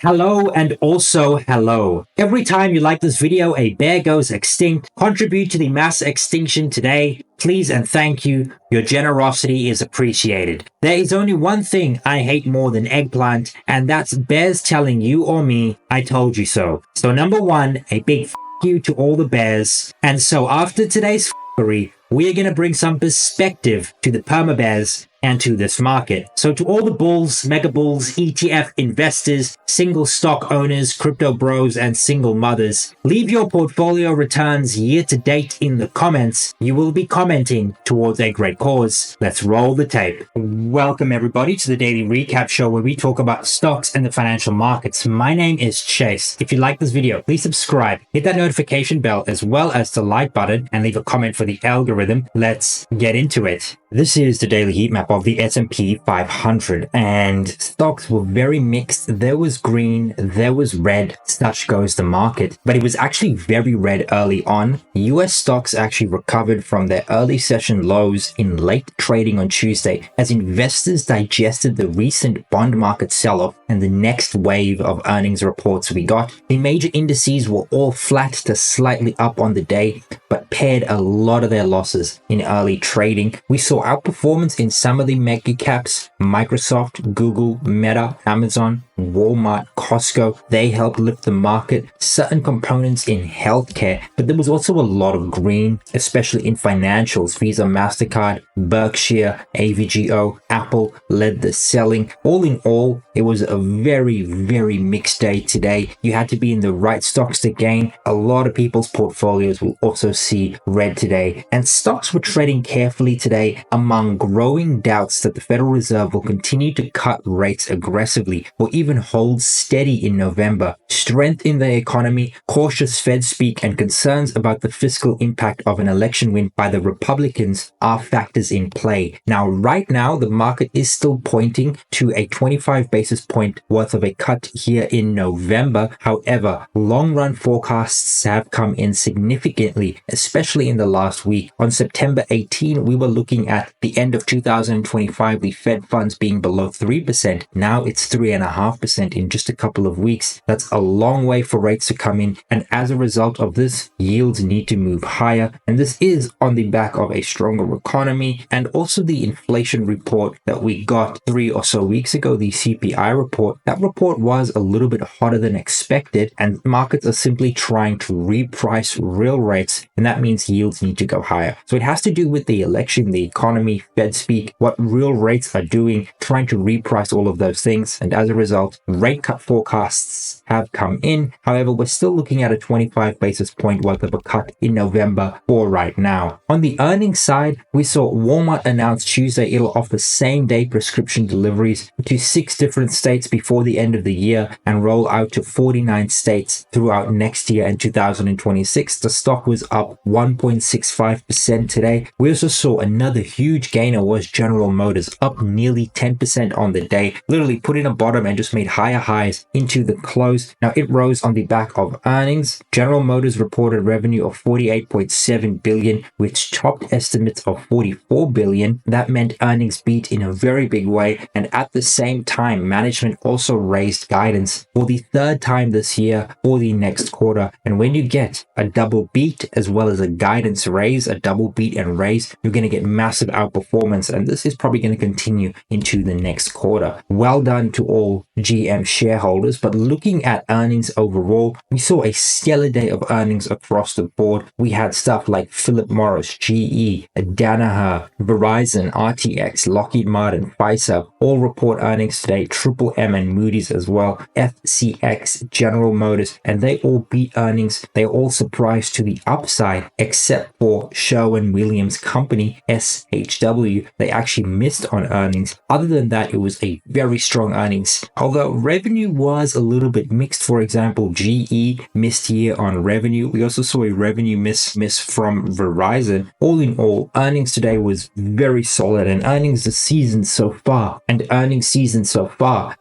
Hello and also hello. Every time you like this video, a bear goes extinct. Contribute to the mass extinction today. Please and thank you. Your generosity is appreciated. There is only one thing I hate more than eggplant, and that's bears telling you or me, I told you so. So number one, a big f you to all the bears. And so after today's f***ery, we're going to bring some perspective to the perma bears and to this market. So to all the bulls, mega bulls, ETF investors, single stock owners, crypto bros, and single mothers, leave your portfolio returns year to date in the comments. You will be commenting towards a great cause. Let's roll the tape. Welcome everybody to the Daily Recap Show where we talk about stocks and the financial markets. My name is Chase. If you like this video, please subscribe, hit that notification bell as well as the like button and leave a comment for the algorithm. Let's get into it. This is the daily heat map of the S&P 500 and stocks were very mixed. There was green, there was red, such goes the market, but it was actually very red early on. US stocks actually recovered from their early session lows in late trading on Tuesday as investors digested the recent bond market sell-off and the next wave of earnings reports we got. The major indices were all flat to slightly up on the day, but paired a lot of their losses in early trading. We saw outperformance in some of the mega caps: Microsoft, Google, Meta, Amazon, Walmart, Costco. They helped lift the market. Certain components in healthcare, but there was also a lot of green, especially in financials. Visa, MasterCard, Berkshire, AVGO, Apple led the selling. All in all, it was a very mixed day today. You had to be in the right stocks to gain. A lot of people's portfolios will also see red today, and stocks were trading carefully today among growing doubts that the Federal Reserve will continue to cut rates aggressively or even hold steady in November. Strength in the economy, cautious Fed speak, and concerns about the fiscal impact of an election win by the Republicans are factors in play. Now, right now, the market is still pointing to a 25 basis point worth of a cut here in November. However, long-run forecasts have come in significantly, especially in the last week. On September 18, we were looking at the end of 2025, the Fed funds being below 3%. Now it's 3.5% in just a couple of weeks. That's a long way for rates to come in. And as a result of this, yields need to move higher. And this is on the back of a stronger economy and also the inflation report that we got 3 or so weeks ago, the CPI report. That report was a little bit hotter than expected, and markets are simply trying to reprice real rates, and that means yields need to go higher. So it has to do with the election, the economy, Fed speak, what real rates are doing, trying to reprice all of those things. And as a result, rate cut forecasts have come in. However, we're still looking at a 25 basis point worth of a cut in November for right now. On the earnings side, we saw Walmart announce Tuesday it'll offer same-day prescription deliveries to 6 different states before the end of the year and roll out to 49 states throughout next year in 2026. The stock was up 1.65% today. We also saw another huge gainer was General Motors, up nearly 10% on the day, literally put in a bottom and just made higher highs into the close. Now it rose on the back of earnings. General Motors reported revenue of $48.7 billion, which topped estimates of $44 billion. That meant earnings beat in a very big way, and at the same time, management also raised guidance for the 3rd time this year for the next quarter. And when you get a double beat as well as a guidance raise, a double beat and raise, you're going to get massive outperformance, and this is probably going to continue into the next quarter. Well done to all GM shareholders. But looking at earnings overall, we saw a stellar day of earnings across the board. We had stuff like Philip Morris, GE, Danaher, Verizon, RTX, Lockheed Martin, Pfizer all report earnings today. Triple M and Moody's as well, FCX, General Motors, and they all beat earnings. They all surprised to the upside except for Sherwin-Williams Company, SHW. They actually missed on earnings. Other than that, it was a very strong earnings. Although revenue was a little bit mixed. For example, GE missed here on revenue. We also saw a revenue miss from Verizon. All in all, earnings today was very solid, and earnings season so far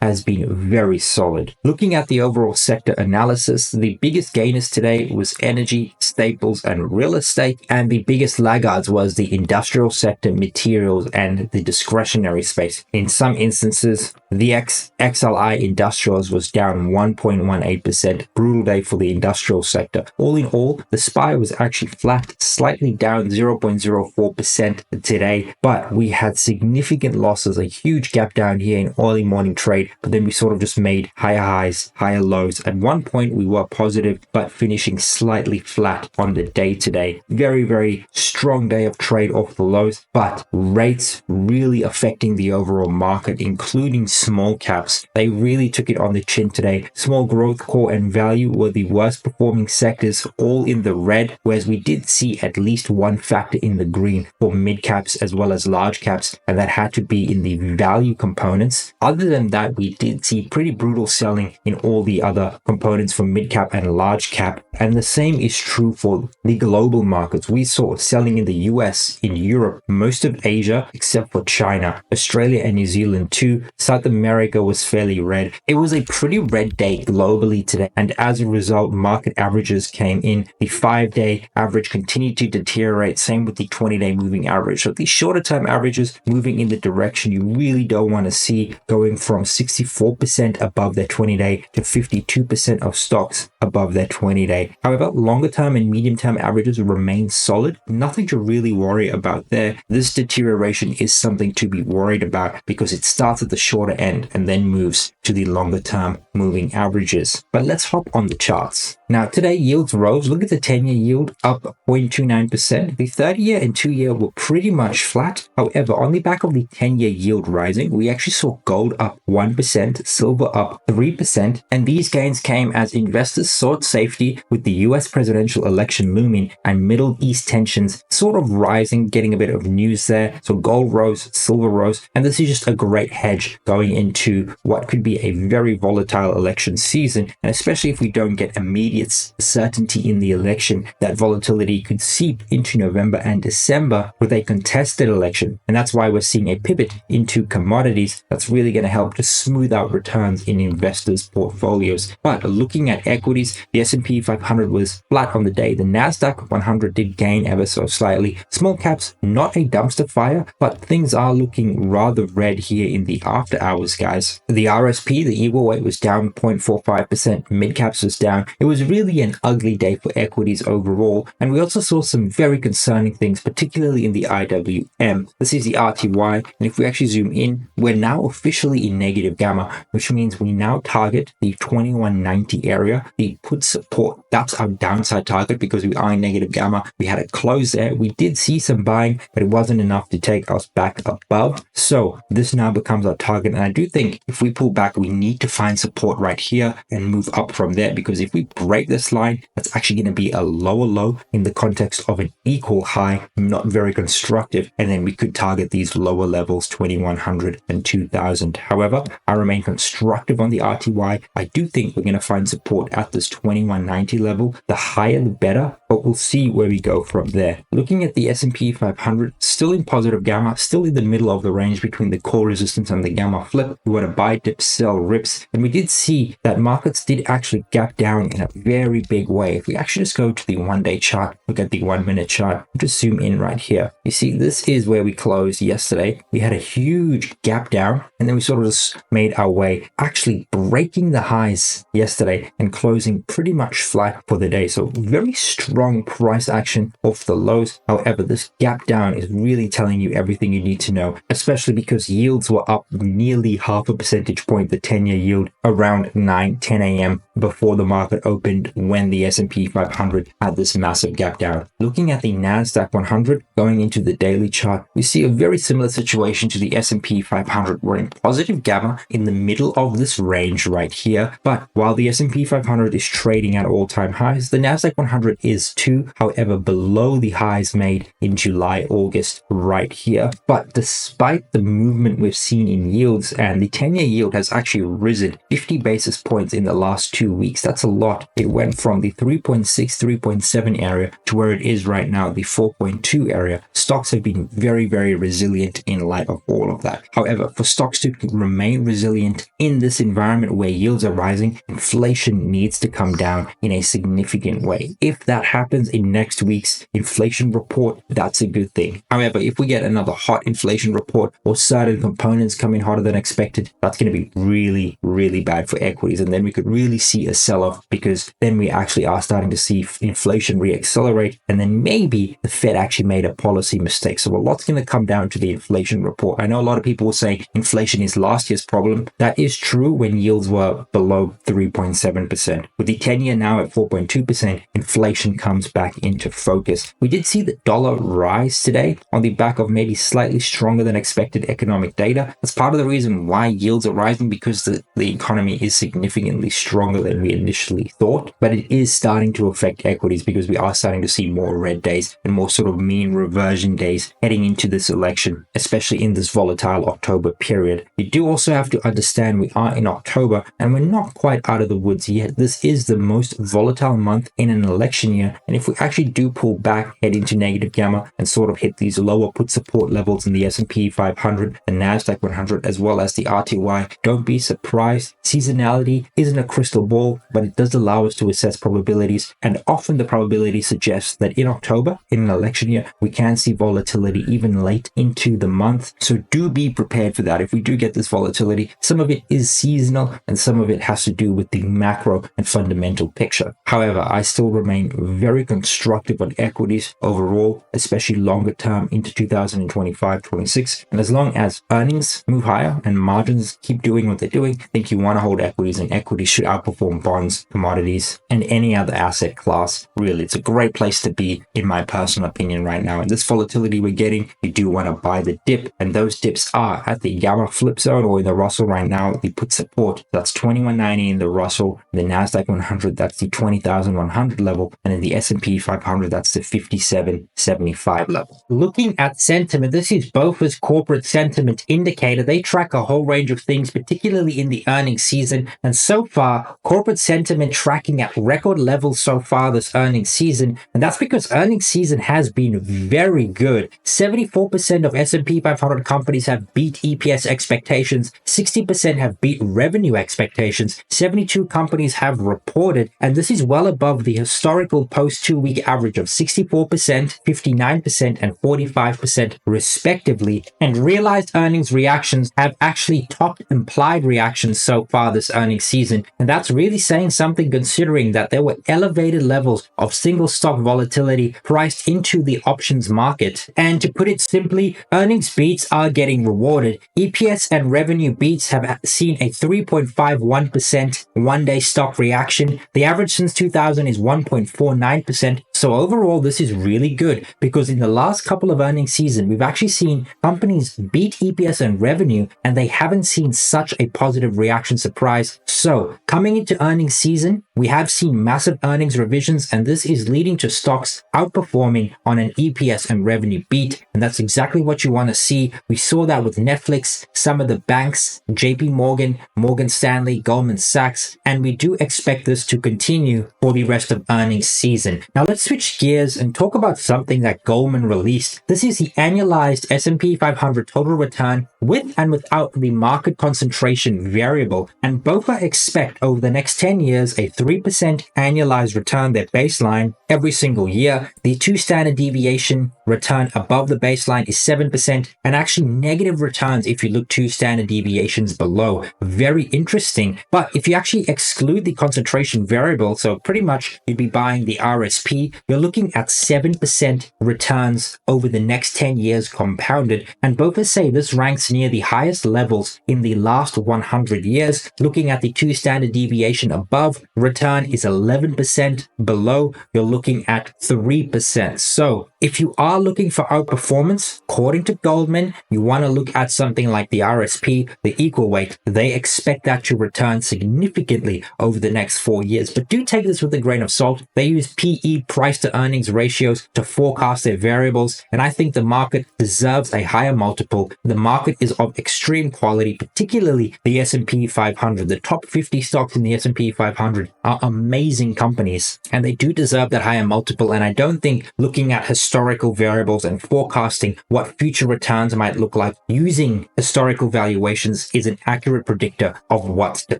has been very solid. Looking at the overall sector analysis, the biggest gainers today was energy, staples, and real estate, and the biggest laggards was the industrial sector, materials, and the discretionary space. In some instances, the XLI Industrials was down 1.18%. Brutal day for the industrial sector. All in all, the SPY was actually flat, slightly down 0.04% today, but we had significant losses, a huge gap down here in early morning trade, but then we sort of just made higher highs, higher lows. At one point, we were positive, but finishing slightly flat on the day today. Very, very strong day of trade off the lows, but rates really affecting the overall market, including small caps. They really took it on the chin today. Small growth, core, and value were the worst performing sectors, all in the red, whereas we did see at least one factor in the green for mid caps as well as large caps, and that had to be in the value components. Other than that, we did see pretty brutal selling in all the other components for mid cap and large cap, and the same is true for the global markets. We saw selling in the US, in Europe, most of Asia except for China, Australia and New Zealand too. South America was fairly red. It was a pretty red day globally today, and as a result, market averages came in. The 5-day average continued to deteriorate, same with the 20-day moving average. So these shorter term averages moving in the direction you really don't want to see, going from 64% above their 20-day to 52% of stocks above their 20-day. However, longer term and medium term averages remain solid. Nothing to really worry about there. This deterioration is something to be worried about because it starts at the shorter end and then moves to the longer term moving averages. But let's hop on the charts. Now today yields rose. Look at the 10-year yield up 0.29%. The 30-year and 2-year were pretty much flat. However, on the back of the 10-year yield rising, we actually saw gold up 1%, silver up 3%, and these gains came as investors sought safety with the US presidential election looming and Middle East tensions sort of rising, getting a bit of news there. So gold rose, silver rose, and this is just a great hedge going into what could be a very volatile election season, and especially if we don't get immediate certainty in the election, that volatility could seep into November and December with a contested election. And that's why we're seeing a pivot into commodities that's really going to help to smooth out returns in investors' portfolios. But looking at equities, the S&P 500 was flat on the day. The Nasdaq 100 did gain ever so slightly. Small caps, not a dumpster fire, but things are looking rather red here in the after hours, guys. The RSP, the equal weight, was down 0.45%. Mid caps was down. It was really an ugly day for equities overall, and we also saw some very concerning things, particularly in the IWM. This is the RTY, and if we actually zoom in, we're now officially in negative gamma, which means we now target the 2190 area, the put support. That's our downside target because we are in negative gamma. We had a close there. We did see some buying, but it wasn't enough to take us back above. So this now becomes our target, and I do think if we pull back, we need to find support right here and move up from there, because if we break this line, that's actually going to be a lower low in the context of an equal high, not very constructive, and then we could target these lower levels, 2100 and 2000. However, I remain constructive on the RTY. I do think we're going to find support at this 2190 level. The higher the better, but we'll see where we go from there. Looking at the S&P 500, still in positive gamma, still in the middle of the range between the core resistance and the gamma flip. We want to buy dips, sell rips, and we did see that markets did actually gap down in a very big way. If we actually just go to the 1-day chart, look at the 1-minute chart, just zoom in right here. You see, this is where we closed yesterday. We had a huge gap down, and then we sort of just made our way, actually breaking the highs yesterday and closing pretty much flat for the day. So very strong price action off the lows. However, this gap down is really telling you everything you need to know, especially because yields were up nearly half a percentage point, the 10-year yield around 9-10 a.m. before the market opened, when the S&P 500 had this massive gap down. Looking at the Nasdaq 100 going into the daily chart, we see a very similar situation to the S&P 500. We're in positive gamma in the middle of this range right here, but while the S&P 500 is trading at all-time highs, the Nasdaq 100 is too, however, below the highs made in July, August right here. But despite the movement we've seen in yields, and the 10-year yield has actually risen 50 basis points in the last 2 2 weeks. That's a lot. It went from the 3.6, 3.7 area to where it is right now, the 4.2 area. Stocks have been very, very resilient in light of all of that. However, for stocks to remain resilient in this environment where yields are rising, inflation needs to come down in a significant way. If that happens in next week's inflation report, that's a good thing. However, if we get another hot inflation report or certain components come in hotter than expected, that's going to be really, really bad for equities. And then we could really see a sell-off, because then we actually are starting to see inflation reaccelerate. And then maybe the Fed actually made a policy mistake. So a lot's going to come down to the inflation report. I know a lot of people will say inflation is last year's problem. That is true when yields were below 3.7%. With the 10-year now at 4.2%, inflation comes back into focus. We did see the dollar rise today on the back of maybe slightly stronger than expected economic data. That's part of the reason why yields are rising, because the economy is significantly stronger than we initially thought. But it is starting to affect equities, because we are starting to see more red days and more sort of mean reversion days heading into this election, especially in this volatile October period. You do also have to understand we are in October and we're not quite out of the woods yet. This is the most volatile month in an election year. And if we actually do pull back, head into negative gamma and sort of hit these lower put support levels in the S&P 500, the NASDAQ 100, as well as the RTY, don't be surprised. Seasonality isn't a crystal ball, but it does allow us to assess probabilities. And often the probability suggests that in October, in an election year, we can see volatility even late into the month. So do be prepared for that. If we do get this volatility, some of it is seasonal and some of it has to do with the macro and fundamental picture. However, I still remain very constructive on equities overall, especially longer term into 2025-26. And as long as earnings move higher and margins keep doing what they're doing, I think you want to hold equities, and equities should outperform bonds, commodities, and any other asset class. Really, it's a great place to be, in my personal opinion, right now. And this volatility we're getting, you do want to buy the dip, and those dips are at the gamma flip zone or in the Russell right now. The put support, that's 2190 in the Russell, the NASDAQ 100, that's the 20,100 level, and in the S&P 500, that's the 5775 level. Looking at sentiment, this is BOFA's corporate sentiment indicator. They track a whole range of things, particularly in the earnings season, and so far, corporate sentiment tracking at record levels so far this earnings season, and that's because earnings season has been very good. 74% of S&P 500 companies have beat EPS expectations, 60% have beat revenue expectations, 72 companies have reported, and this is well above the historical post 2-week average of 64%, 59%, and 45% respectively. And realized earnings reactions have actually topped implied reactions so far this earnings season, and that's really saying something, considering that there were elevated levels of single stock volatility priced into the options market. And to put it simply, earnings beats are getting rewarded. EPS and revenue beats have seen a 3.51% one-day stock reaction. The average since 2000 is 1.49%. So overall, this is really good, because in the last couple of earnings season, we've actually seen companies beat EPS and revenue, and they haven't seen such a positive reaction surprise. So coming into earnings season, we have seen massive earnings revisions, and this is leading to stocks outperforming on an EPS and revenue beat. And that's exactly what you want to see. We saw that with Netflix, some of the banks, JP Morgan, Morgan Stanley, Goldman Sachs, and we do expect this to continue for the rest of earnings season. Now let's switch gears and talk about something that Goldman released. This is the annualized S&P 500 total return with and without the market concentration variable. And BOFA expect over the next 10 years a 3% annualized return, their baseline, every single year. The 2 standard deviation return above the baseline is 7%, and actually negative returns if you look 2 standard deviations below. Very interesting. But if you actually exclude the concentration variable, so pretty much you'd be buying the RSP, you're looking at 7% returns over the next 10 years compounded. And BOFA say this ranks near the highest levels in the last 100 years. Looking at the 2 standard deviation above, return is 11%. Below, you're looking at 3%. So if you are looking for outperformance, according to Goldman, you want to look at something like the RSP, the equal weight. They expect that to return significantly over the next 4 years. But do take this with a grain of salt. They use PE, price to earnings ratios, to forecast their variables. And I think the market deserves a higher multiple. The market is of extreme quality, particularly the S&P 500. The top 50 stocks in the S&P 500 are amazing companies, and they do deserve that higher multiple. And I don't think looking at historical variables and forecasting what future returns might look like using historical valuations is an accurate predictor of what's to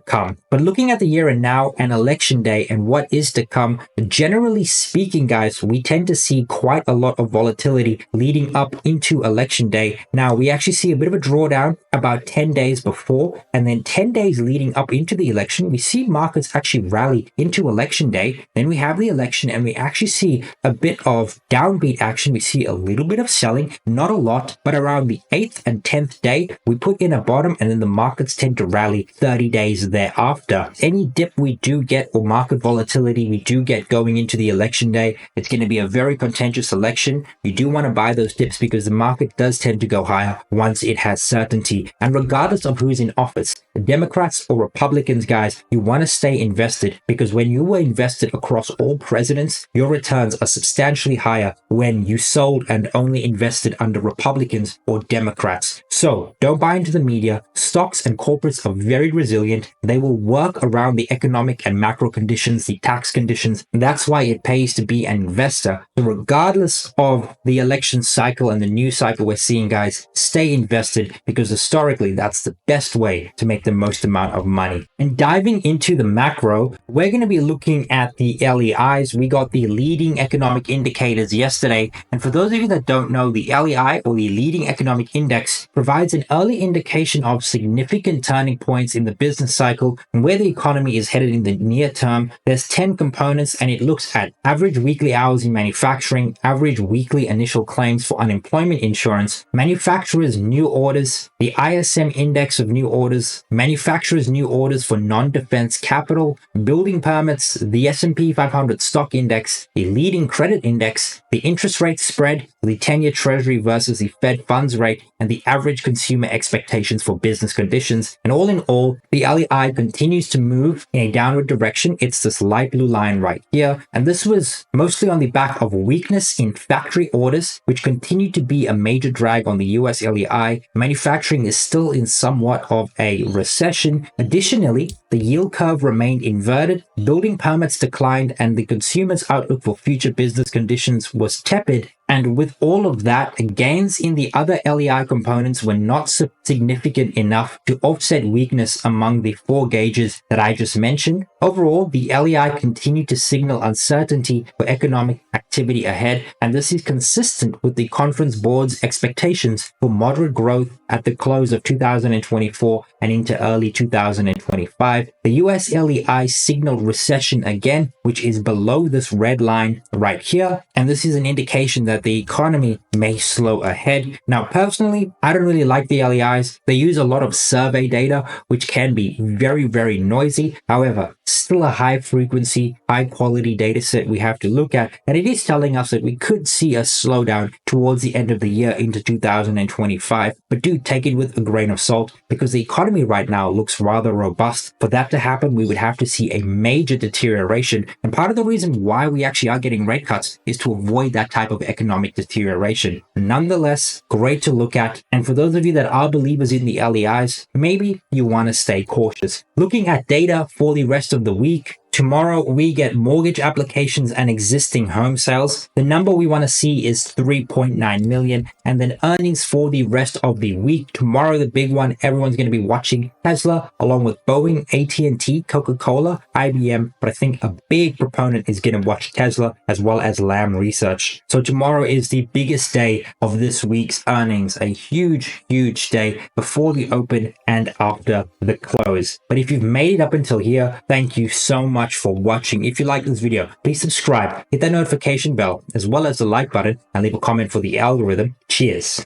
come. But looking at the year and now and election day and what is to come, generally speaking, guys, we tend to see quite a lot of volatility leading up into election day. Now, we actually see a bit of a drawdown about 10 days before, and then 10 days leading up into the election, we see markets actually rally into election day. Then we have the election and we actually see a bit of downbeat action. We see a little bit of selling, not a lot, but around the 8th and 10th day, we put in a bottom, and then the markets tend to rally 30 days thereafter. Any dip we do get, or market volatility we do get going into the election day, it's going to be a very contentious election. You do want to buy those dips because the market does tend to go higher once it has certainty. And regardless of who's in office, Democrats or Republicans, guys, you want to stay invested, because when you were invested across all presidents, your returns are substantially higher when you sold and only invested under Republicans or Democrats. So don't buy into the media. Stocks and corporates are very resilient. They will work around the economic and macro conditions, the tax conditions. That's why it pays to be an investor. So regardless of the election cycle and the news cycle we're seeing, guys, stay invested, because historically that's the best way to make the most amount of money. And diving into the macro, we're going to be looking at the LEIs. We got the leading economic indicators yesterday. And for those of you that don't know, the LEI, or the leading economic index, provides an early indication of significant turning points in the business cycle and where the economy is headed in the near term. There's 10 components, and it looks at average weekly hours in manufacturing, average weekly initial claims for unemployment insurance, manufacturers' new orders, the ISM index of new orders, manufacturers' new orders for non-defense capital, building permits, the S&P 500 stock index, the leading credit index, the interest rate spread, the 10-year Treasury versus the Fed funds rate, and the average consumer expectations for business conditions. And all in all, the LEI continues to move in a downward direction. It's this light blue line right here. And this was mostly on the back of weakness in factory orders, which continue to be a major drag on the US LEI. Manufacturing is still in somewhat of a recession. Additionally, the yield curve remained inverted, building permits declined, and the consumer's outlook for future business conditions was tepid. And with all of that, gains in the other LEI components were not significant enough to offset weakness among the four gauges that I just mentioned. Overall, the LEI continued to signal uncertainty for economic activity ahead, and this is consistent with the Conference Board's expectations for moderate growth at the close of 2024 and into early 2025. The US LEI signaled recession again, which is below this red line right here, and this is an indication that the economy may slow ahead. Now, personally, I don't really like the LEIs. They use a lot of survey data, which can be very, very noisy. However, still a high frequency, high quality data set we have to look at, and it is telling us that we could see a slowdown towards the end of the year into 2025. But do take it with a grain of salt, because the economy right now looks rather robust. For that to happen, we would have to see a major deterioration. And part of the reason why we actually are getting rate cuts is to avoid that type of economic deterioration. Nonetheless, great to look at. And for those of you that are believers in the LEIs, maybe you want to stay cautious. Looking at data for the rest of the week, tomorrow we get mortgage applications and existing home sales. The number we want to see is 3.9 million. And then earnings for the rest of the week. Tomorrow, the big one, everyone's going to be watching Tesla, along with Boeing, AT&T, Coca-Cola, IBM. But I think a big proponent is going to watch Tesla, as well as Lam Research. So tomorrow is the biggest day of this week's earnings. A huge, huge day before the open and after the close. But if you've made it up until here, thank you so much for watching. If you like this video, please subscribe, hit that notification bell, as well as the like button, and leave a comment for the algorithm. Cheers.